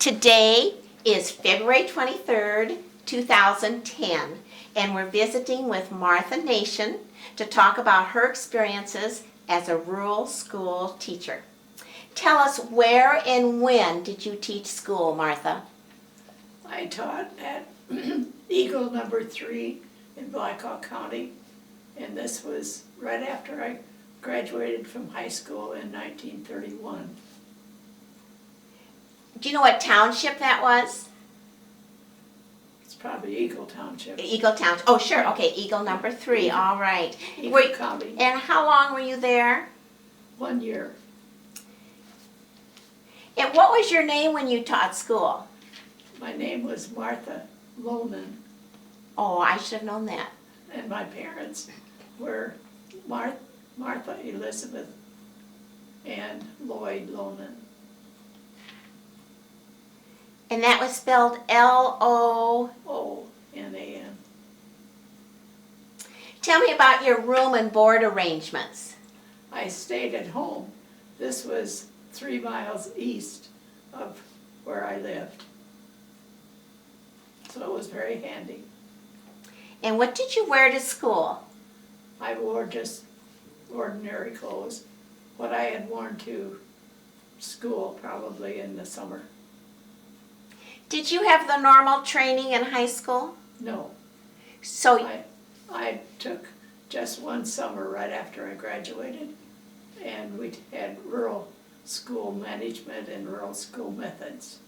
Today is February 23rd, 2010, and we're visiting with Martha Nation to talk about her experiences as a rural school teacher. Tell us, where and when did you teach school, Martha? I taught at Eagle number 3 in Blackhawk County, and this was right after I graduated from high school in 1931. Do you know what township that was? It's probably Eagle Township. Eagle Township. Oh, sure. Okay, Eagle number 3. All right. Eagle County. And how long were you there? 1 year. And what was your name when you taught school? My name was Martha Loonan, Oh, I should have known that. and my parents were Martha Elizabeth and Lloyd Loonan. And that was spelled L-O... O-N-A-N. Tell me about your room and board arrangements. I stayed at home. This was 3 miles east of where I lived. So it was very handy. And what did you wear to school? I wore just ordinary clothes, what I had worn to school probably in the summer. Did you have the normal training in high school? No, So, I took just 1 summer right after I graduated, and we had rural school management and rural school methods.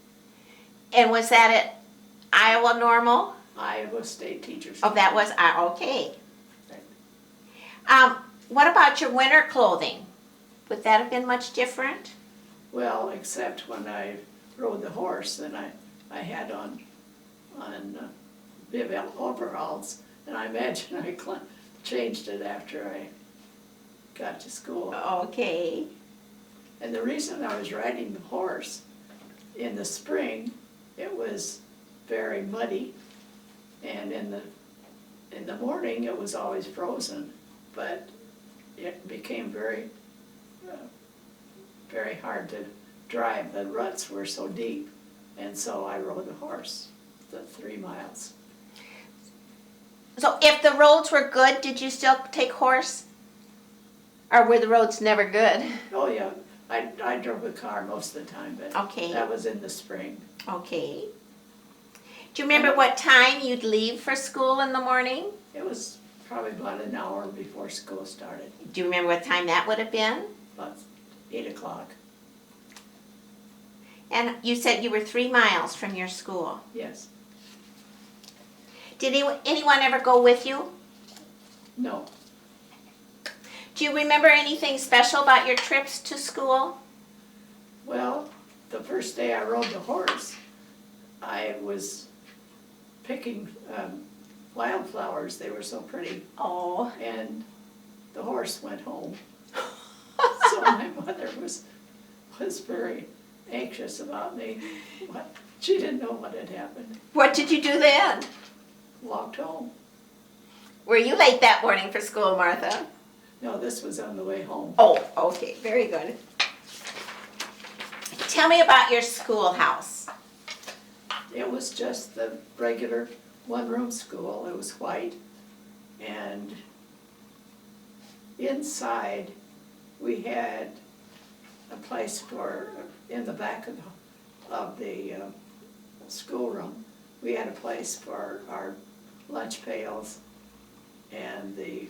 and was that at Iowa Normal? Iowa State Teachers. Oh, that was, okay. Right. What about your winter clothing? Would that have been much different? Well, except when I rode the horse, then I had on bib overalls, and I imagine I changed it after I got to school. Okay. And the reason I was riding the horse, in the spring, it was very muddy, and in the morning it was always frozen, but it became very hard to drive. The ruts were so deep, and so I rode the horse the 3 miles. So if the roads were good, did you still take horse? Or were the roads never good? Oh yeah, I drove a car most of the time, but Okay. that was in the spring. Okay. Do you remember what time you'd leave for school in the morning? It was probably about an hour before school started, Do you remember what time that would have been? about 8 o'clock. And you said you were 3 miles from your school. Yes. Did anyone ever go with you? No. Do you remember anything special about your trips to school? Well, the first day I rode the horse, I was picking wildflowers. They were so pretty. Oh. And the horse went home. So my mother was very anxious about me. She didn't know what had happened. What did you do then? Walked home. Were you late that morning for school, Martha? No, this was on the way home. Oh, okay. Very good. Tell me about your schoolhouse. It was just the regular one-room school. It was white. And inside, we had a place for, in the back of the schoolroom, we had a place for our lunch pails and the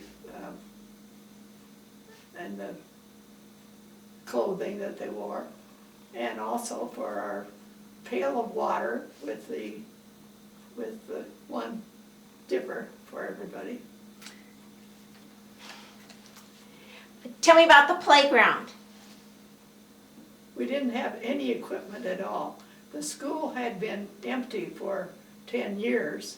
clothing that they wore, and also for our pail of water with the one dipper for everybody. Tell me about the playground. We didn't have any equipment at all. The school had been empty for 10 years,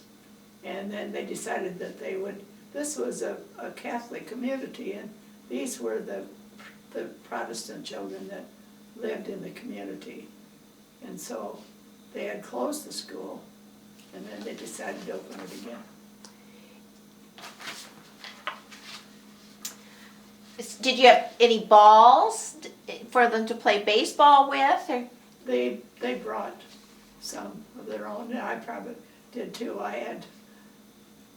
and then they decided that they would, this was a Catholic community, and these were the Protestant children that lived in the community. And so they had closed the school, and then they decided to open it again. Did you have any balls for them to play baseball with? Or? They brought some of their own, and I probably did too. I had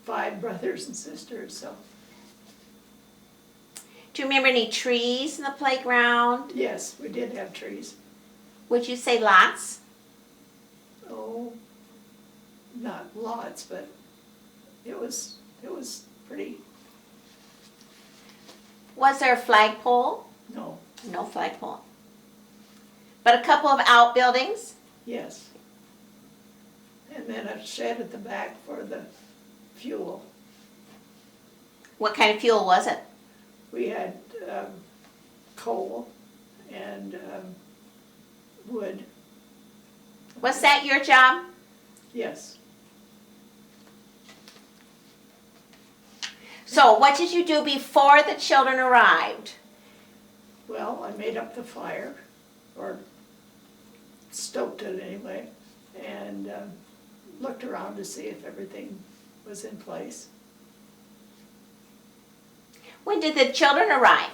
5 brothers and sisters, so, Do you remember any trees in the playground? yes, we did have trees. Would you say lots? Oh, not lots, but it was pretty, Was there a flagpole? no, No flagpole. But a couple of outbuildings? yes. And then a shed at the back for the fuel. What kind of fuel was it? We had coal and wood, Was that your job? yes. So what did you do before the children arrived? Well, I made up the fire, or stoked it anyway, and looked around to see if everything was in place. When did the children arrive?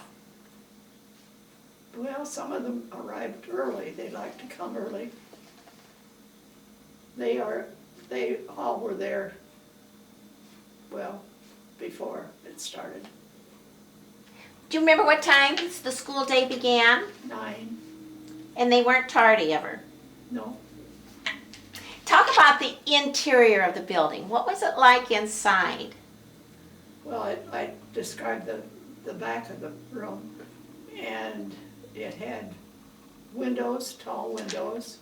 Well, some of them arrived early. They like to come early. They all were there, well, before it started. Do you remember what time the school day began? 9, And they weren't tardy ever. no, Talk about the interior of the building. What was it like inside? well, I described the back of the room, and it had windows, tall windows,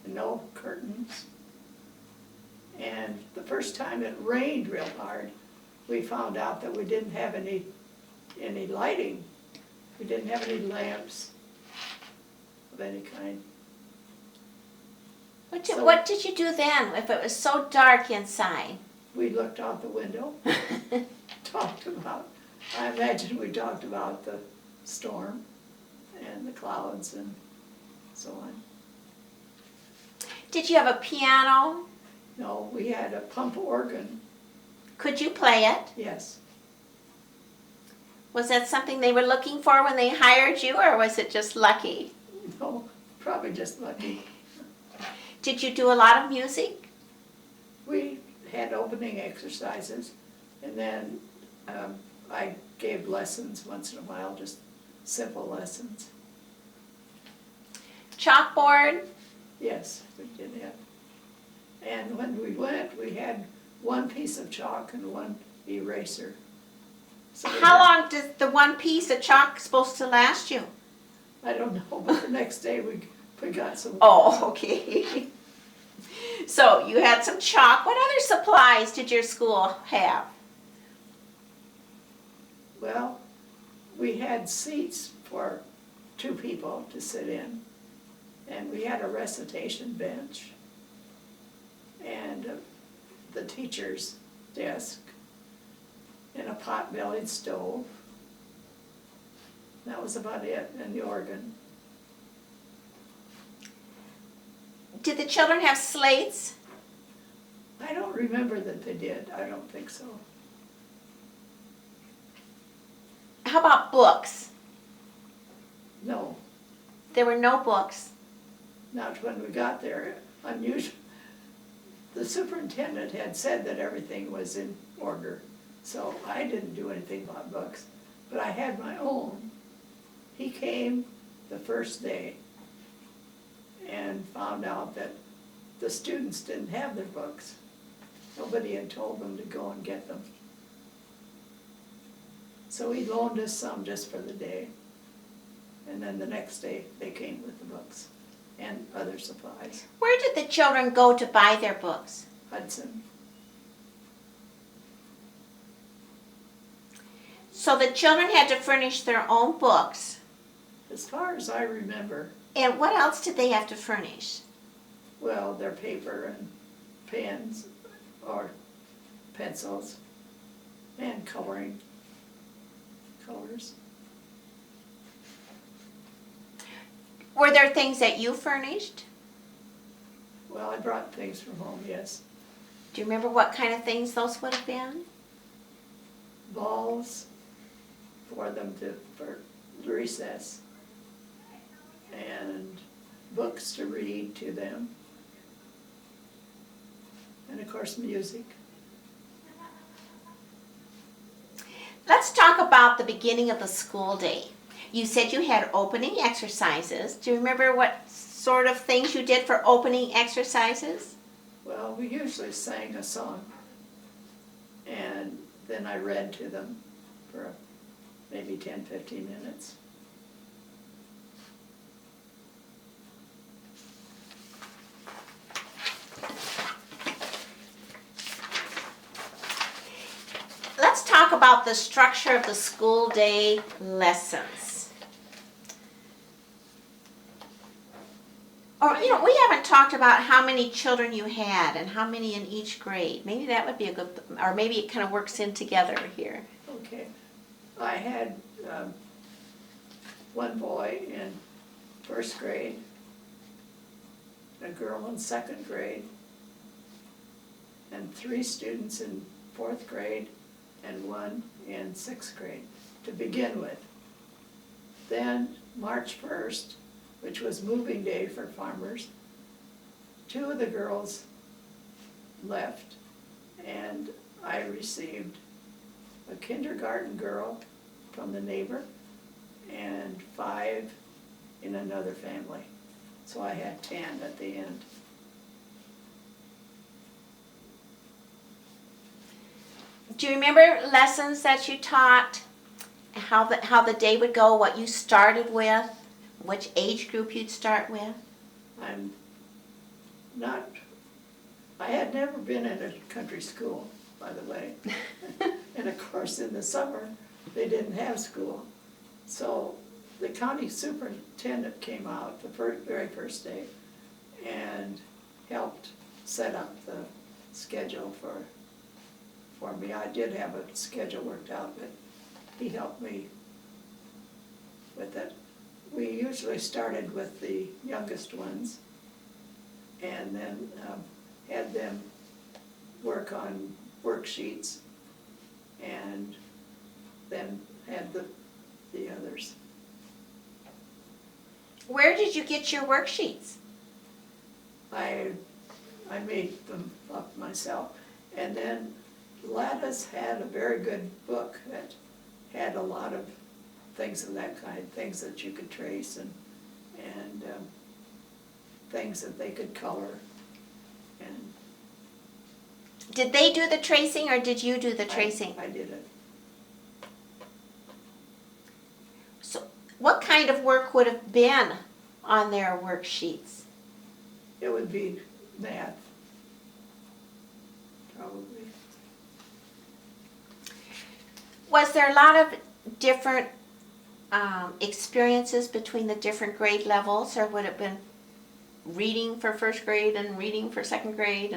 and no curtains. And the first time it rained real hard, we found out that we didn't have any lighting. We didn't have any lamps of any kind. What did you do then if it was so dark inside? We looked out the window, I imagine we talked about the storm and the clouds and so on. Did you have a piano? No, we had a pump organ, Could you play it? yes. Was that something they were looking for when they hired you, or was it just lucky? No, probably just lucky. Did you do a lot of music? We had opening exercises, and then I gave lessons once in a while, just simple lessons. Chalkboard? Yes, we did have. And when we went, we had one piece of chalk and one eraser. So we How had- long does the one piece of chalk supposed to last you? I don't know, but the next day we got some. Oh, okay. So you had some chalk. What other supplies did your school have? Well, we had seats for 2 people to sit in, and we had a recitation bench, and the teacher's desk, and a pot-bellied stove. That was about it, and the organ. Did the children have slates? I don't remember that they did, I don't think so. How about books? No, There were no books. not when we got there, unusual. The superintendent had said that everything was in order, so I didn't do anything about books, but I had my own. He came the first day and found out that the students didn't have their books. Nobody had told them to go and get them. So he loaned us some just for the day. And then the next day, they came with the books and other supplies. Where did the children go to buy their books? Hudson, So the children had to furnish their own books. as far as I remember, And what else did they have to furnish? well, their paper and pens or pencils and colors. Were there things that you furnished? Well, I brought things from home, yes. Do you remember what kind of things those would have been? Balls for them for recess, and books to read to them, and of course music. Let's talk about the beginning of the school day. You said you had opening exercises. Do you remember what sort of things you did for opening exercises? Well, we usually sang a song, and then I read to them for maybe 10-15 minutes. Let's talk about the structure of the school day lessons. Or, we haven't talked about how many children you had and how many in each grade. Maybe that would be a good, or maybe it kind of works in together here. Okay. I had one boy in first grade, a girl in second grade, and 3 students in fourth grade, and 1 in sixth grade to begin with. Then March 1st, which was moving day for farmers, 2 of the girls left, and I received a kindergarten girl from the neighbor and 5 in another family. So I had 10 at the end. Do you remember lessons that you taught? How the day would go, what you started with, which age group you'd start with? I had never been in a country school, by the way. And of course, in the summer, they didn't have school. So the county superintendent came out the very first day and helped set up the schedule for me. I did have a schedule worked out, but he helped me with it. We usually started with the youngest ones and then had them work on worksheets and then had the others. Where did you get your worksheets? I made them up myself. And then Lattice had a very good book that had a lot of things of that kind, things that you could trace and things that they could color. And Did they do the tracing or did you do the tracing? I did it. So what kind of work would have been on their worksheets? It would be math, probably. Was there a lot of different experiences between the different grade levels, or would it have been reading for first grade and reading for second grade,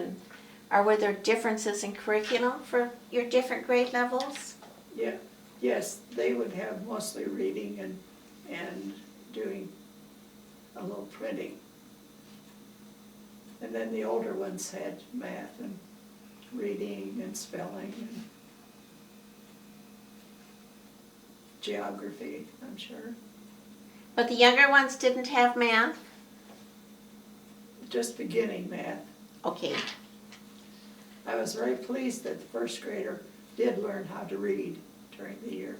or were there differences in curriculum for your different grade levels? Yeah, yes, they would have mostly reading and doing a little printing. And then the older ones had math and reading and spelling and geography, I'm sure. But the younger ones didn't have math? Just beginning math. Okay. I was very pleased that the first grader did learn how to read during the year.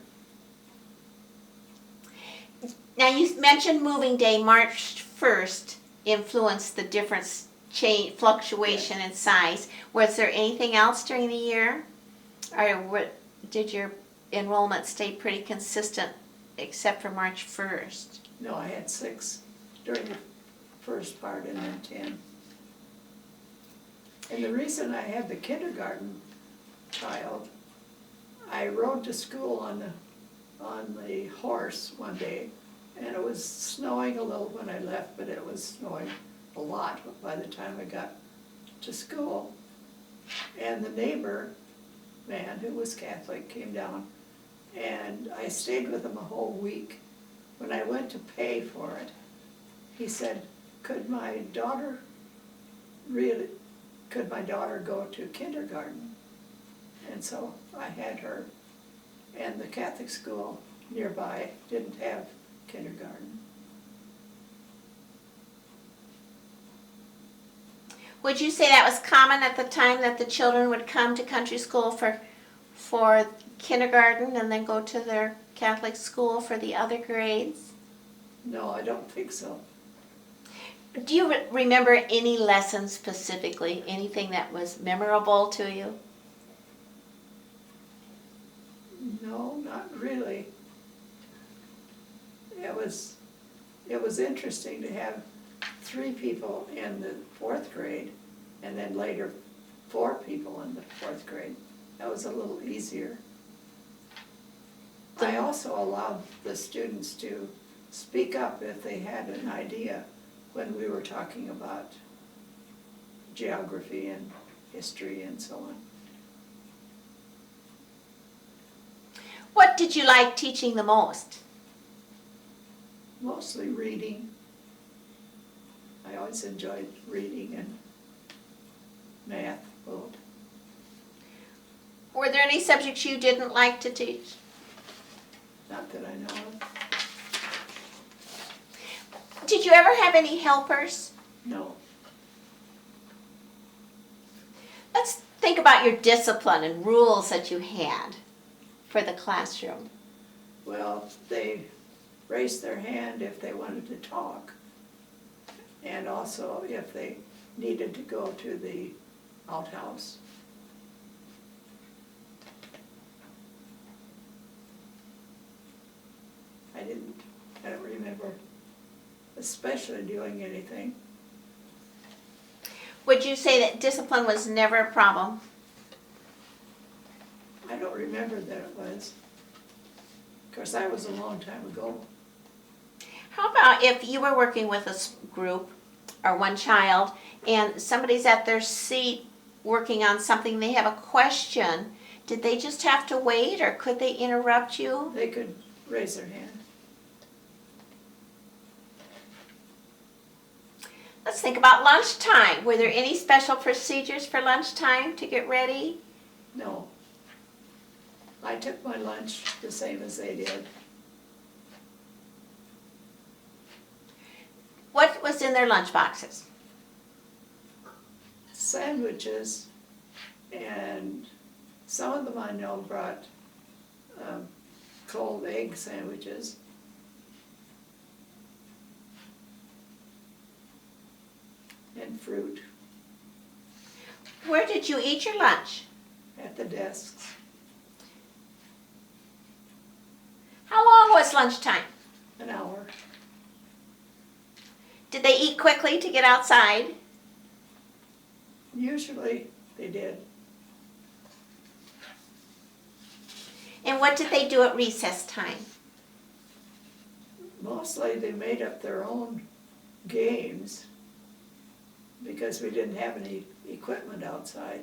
Now you mentioned moving day, March 1st, influenced the different fluctuation in size. Was there anything else during the year? Or did your enrollment stay pretty consistent except for March 1st? No, I had 6 during the first part and then 10. And the reason I had the kindergarten child, I rode to school on the horse one day, and it was snowing a little when I left, but it was snowing a lot by the time I got to school. And the neighbor man, who was Catholic, came down, and I stayed with him a whole week. When I went to pay for it, he said, could my daughter go to kindergarten? And so I had her, and the Catholic school nearby didn't have kindergarten. Would you say that was common at the time that the children would come to country school for kindergarten and then go to their Catholic school for the other grades? No, I don't think so. Do you remember any lessons specifically? Anything that was memorable to you? No, not really. It was interesting to have 3 people in the 4th grade and then later 4 people in the 4th grade. That was a little easier. I also allowed the students to speak up if they had an idea when we were talking about geography and history and so on. What did you like teaching the most? Mostly reading. I always enjoyed reading and math both. Were there any subjects you didn't like to teach? Not that I know of. Did you ever have any helpers? No. Let's think about your discipline and rules that you had for the classroom. Well, they raised their hand if they wanted to talk, and also if they needed to go to the outhouse. I don't remember especially doing anything. Would you say that discipline was never a problem? I don't remember that it was. Of course, that was a long time ago. How about if you were working with a group or one child and somebody's at their seat working on something, they have a question, did they just have to wait or could they interrupt you? They could raise their hand. Let's think about lunchtime. Were there any special procedures for lunchtime to get ready? No. I took my lunch the same as they did. What was in their lunch boxes? Sandwiches, and some of them I know brought cold egg sandwiches. And fruit Where did you eat your lunch? at the desks. How long was lunchtime? An hour. Did they eat quickly to get outside? Usually they did. And what did they do at recess time? Mostly they made up their own games because we didn't have any equipment outside.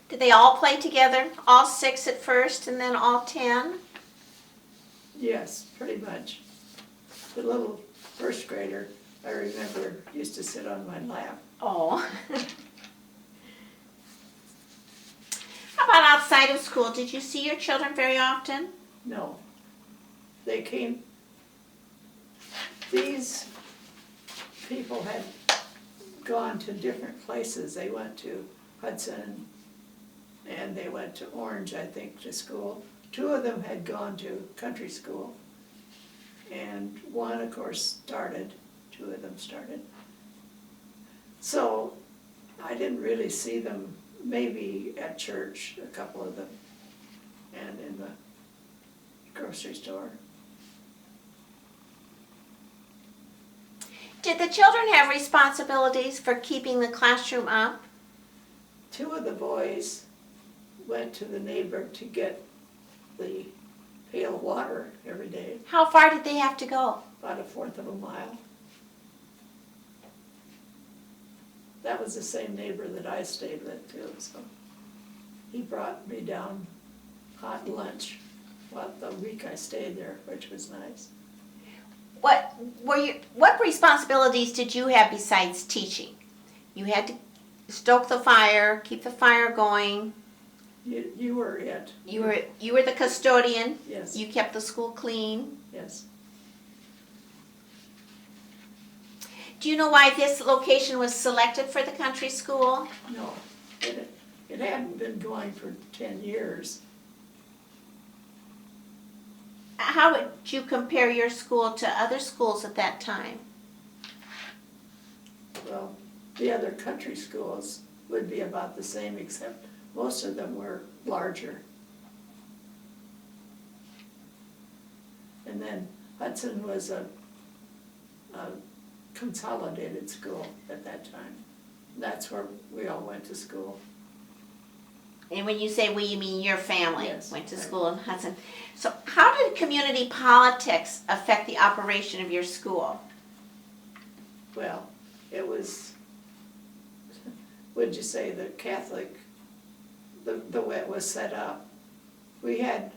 Did they all play together? All 6 at first and then all 10? Yes, pretty much. The little first grader, I remember, used to sit on my lap. Oh. How about outside of school? Did you see your children very often? No. They came, these people had gone to different places. They went to Hudson and they went to Orange, I think, to school. 2 of them had gone to country school. And one, of course, started. 2 of them started. So I didn't really see them, maybe at church, a couple of them, and in the grocery store. Did the children have responsibilities for keeping the classroom up? 2 of the boys went to the neighbor to get the pail of water every day, How far did they have to go? about 1/4 of a mile. That was the same neighbor that I stayed with too, so he brought me down hot lunch the week I stayed there, which was nice. What responsibilities did you have besides teaching? You had to stoke the fire, keep the fire going. You were it. You were the custodian. Yes. You kept the school clean. Yes. Do you know why this location was selected for the country school? No, it hadn't been going for 10 years. How would you compare your school to other schools at that time? Well, the other country schools would be about the same, except most of them were larger. And then Hudson was a consolidated school at that time. That's where we all went to school. And when you say we, you mean your family Yes, went to right. school in Hudson. So how did community politics affect the operation of your school? Well, it was, would you say, the Catholic, the way it was set up. They had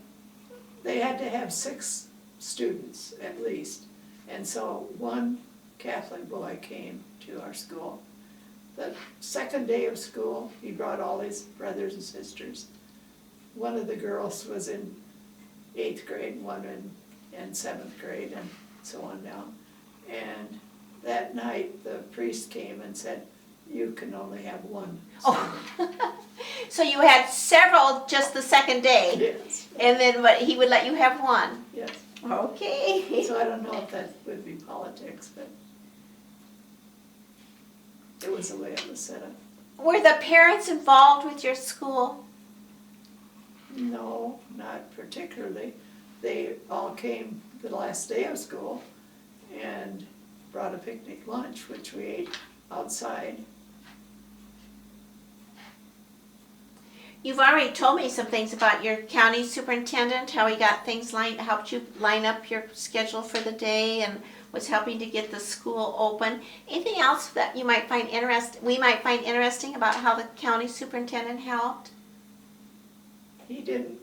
to have 6 students at least. And so one Catholic boy came to our school. The second day of school, he brought all his brothers and sisters. One of the girls was in 8th grade, one in 7th grade, and so on down. And that night, the priest came and said, "You can only have one Oh. student." So you had several just the second day, Yes, and then he would let you have one. yes. Okay. So I don't know if that would be politics, but it was the way it was set up. Were the parents involved with your school? No, not particularly. They all came the last day of school and brought a picnic lunch, which we ate outside. You've already told me some things about your county superintendent, how he got things helped you line up your schedule for the day and was helping to get the school open. Anything else that you might find we might find interesting about how the county superintendent helped? He didn't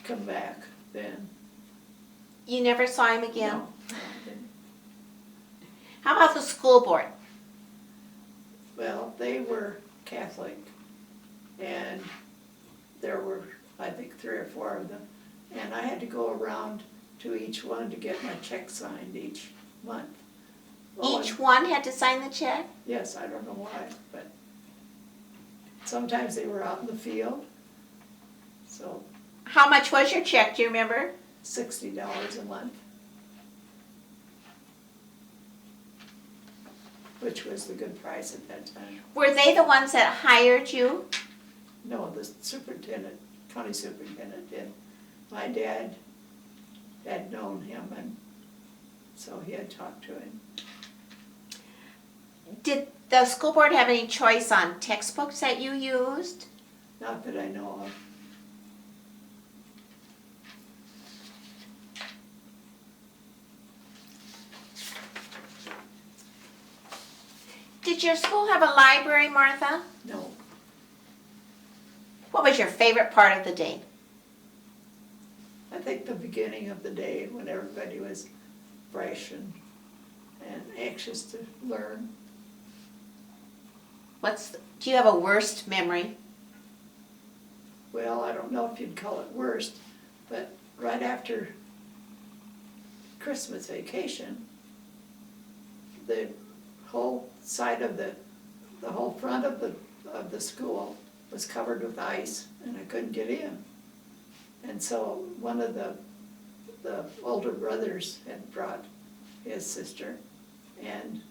come back then. You never saw him again? No, he didn't. How about the school board? Well, they were Catholic, and there were, I think, 3 or 4 of them. And I had to go around to each one to get my check signed each month. Oh, Each and- one had to sign the check? Yes, I don't know why, but sometimes they were out in the field, so How much was your check, do you remember? $60 a month, which was the good price at that time. Were they the ones that hired you? No, the superintendent, county superintendent did. My dad had known him, and so he had talked to him. Did the school board have any choice on textbooks that you used? Not that I know of. Did your school have a library, Martha? No, What was your favorite part of the day? I think the beginning of the day when everybody was fresh and anxious to learn. Do you have a worst memory? Well, I don't know if you'd call it worst, but right after Christmas vacation, the whole side of the whole front of the school was covered with ice, and I couldn't get in. And so one of the older brothers had brought his sister, and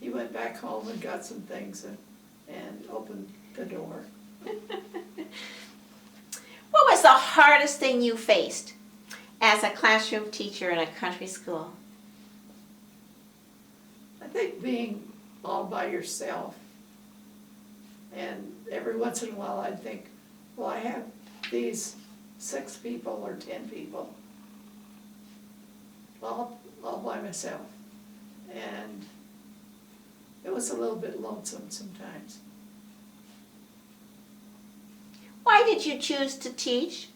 he went back home and got some things and opened the door. What was the hardest thing you faced as a classroom teacher in a country school? I think being all by yourself, and every once in a while I'd think, well, I have these 6 people or 10 people all by myself, and it was a little bit lonesome sometimes. Why did you choose to teach?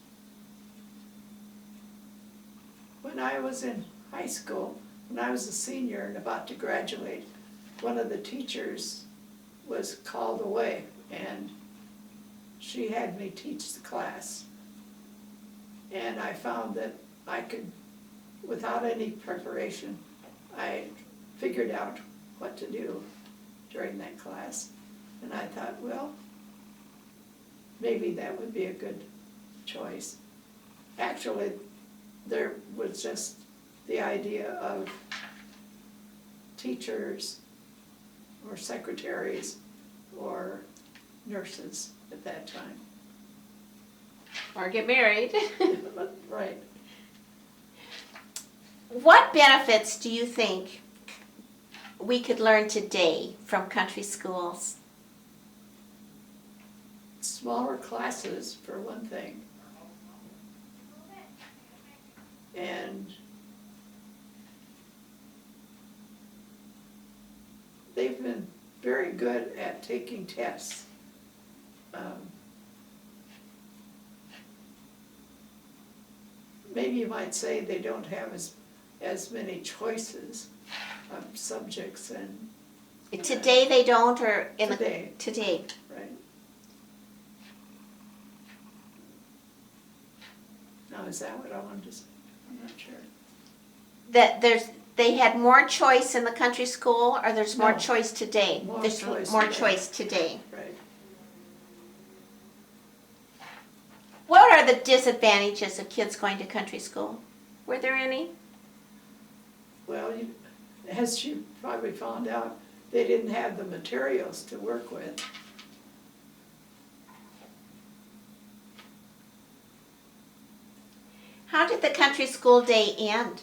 When I was in high school, when I was a senior and about to graduate, one of the teachers was called away, and she had me teach the class. And I found that I could, without any preparation, I figured out what to do during that class. And I thought, well, maybe that would be a good choice. Actually, there was just the idea of teachers or secretaries or nurses at that time. Or get married. Right. What benefits do you think we could learn today from country schools? Smaller classes, for one thing. And they've been very good at taking tests. Maybe you might say they don't have as many choices of subjects and Today they don't, or in today, today. right? Now, is that what I wanted to say? I'm not sure. That they had more choice in the country school, or there's more No. choice today? More There's choice more today. choice today. Right. What are the disadvantages of kids going to country school? Were there any? Well, as you probably found out, they didn't have the materials to work with. How did the country school day end?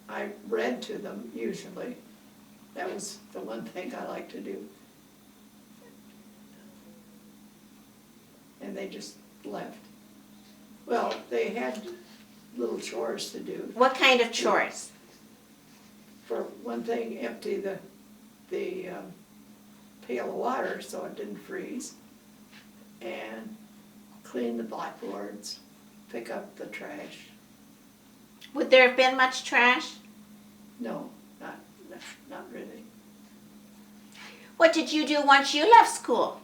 I read to them usually. That was the one thing I like to do. And they just left. Well, they had little chores to do. What kind of chores? For one thing, empty the pail of water so it didn't freeze, and clean the blackboards, pick up the trash. Would there have been much trash? No, not really. What did you do once you left school?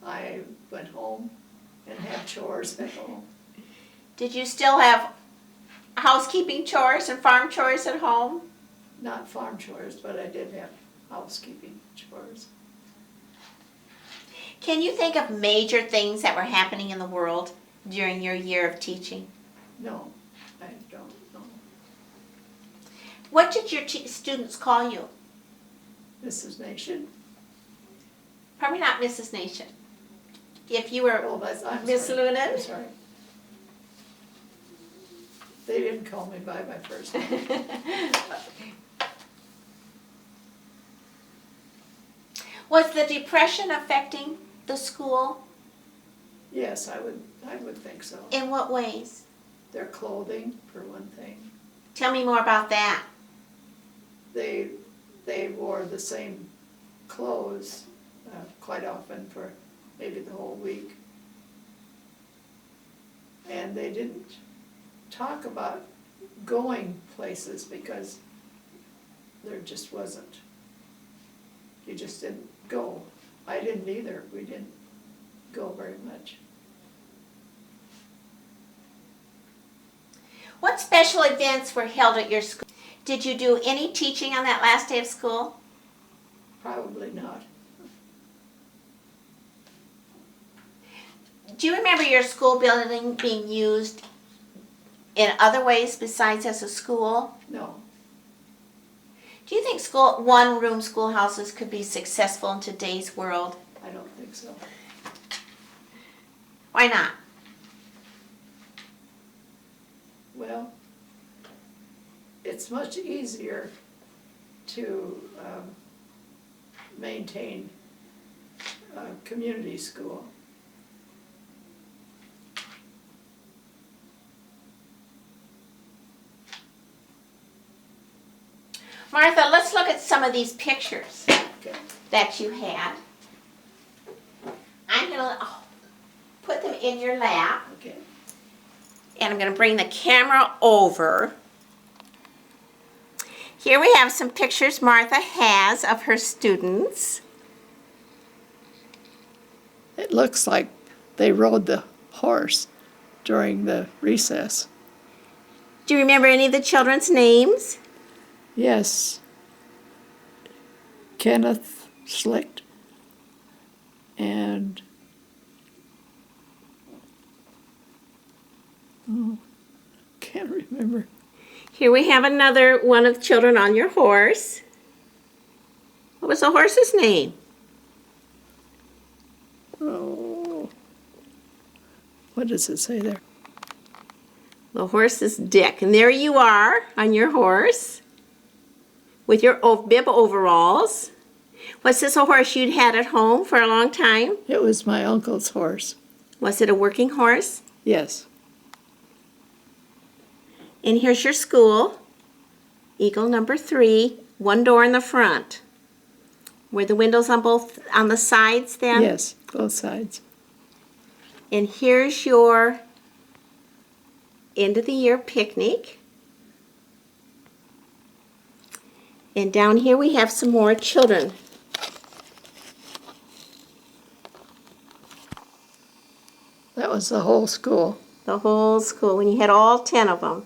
I went home and had chores at home. Did you still have housekeeping chores and farm chores at home? Not farm chores, but I did have housekeeping chores. Can you think of major things that were happening in the world during your year of teaching? No, I don't know. What did your students call you? Mrs. Nation? Probably not Mrs. Nation. If you were Oh, I'm Miss sorry. Loonan? I'm sorry. They didn't call me by my first name. Was the Depression affecting the school? Yes, I would think so. In what ways? Their clothing, for one thing. Tell me more about that. They wore the same clothes quite often for maybe the whole week. And they didn't talk about going places because there just wasn't. You just didn't go. I didn't either. We didn't go very much. What special events were held at your school? Did you do any teaching on that last day of school? Probably not. Do you remember your school building being used in other ways besides as a school? No. Do you think one-room schoolhouses could be successful in today's world? I don't think so. Why not? Well, it's much easier to maintain a community school. Martha, let's look at some of these pictures Okay. that you had. I'm going to put them in your lap, Okay. and I'm going to bring the camera over. Here we have some pictures Martha has of her students. It looks like they rode the horse during the recess. Do you remember any of the children's names? Yes. Kenneth Slicht and can't remember. Here we have another one of the children on your horse. What was the horse's name? Oh, what does it say there? The horse is Dick. And there you are on your horse with your bib overalls. Was this a horse you'd had at home for a long time? It was my uncle's horse. Was it a working horse? Yes. And here's your school, Eagle number 3, one door in the front. Were the windows on the sides then? Yes, both sides. And here's your end of the year picnic. And down here we have some more children. That was the whole school. The whole school, when you had all 10 of them.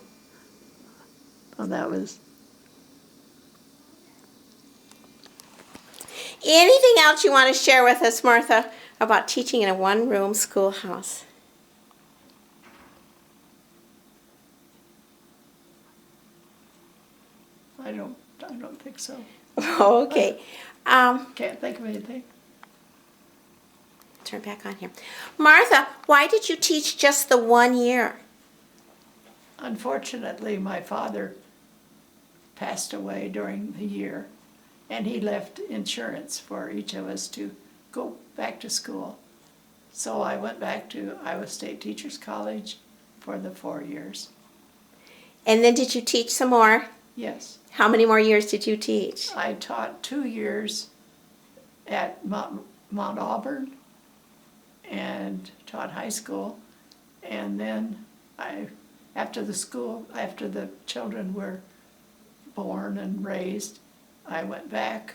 And that was, Anything else you want to share with us, Martha, about teaching in a one-room schoolhouse? I don't think so. Okay. Can't think of anything. Turn back on here. Martha, why did you teach just the 1 year? Unfortunately, my father passed away during the year, and he left insurance for each of us to go back to school. So I went back to Iowa State Teachers College for the 4 years. And then did you teach some more? Yes. How many more years did you teach? I taught 2 years at Mount Auburn and taught high school, and then after the children were born and raised, I went back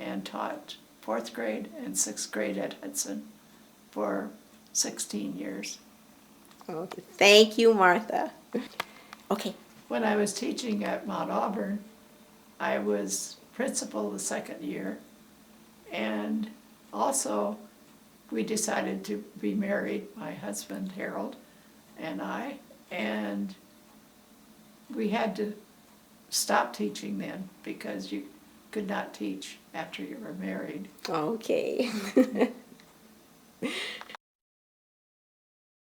and taught 4th grade and 6th grade at Hudson for 16 years. Okay. Thank you, Martha. Okay. When I was teaching at Mount Auburn, I was principal the 2nd year, and also we decided to be married, my husband Harold and I, and we had to stop teaching then because you could not teach after you were married. Okay.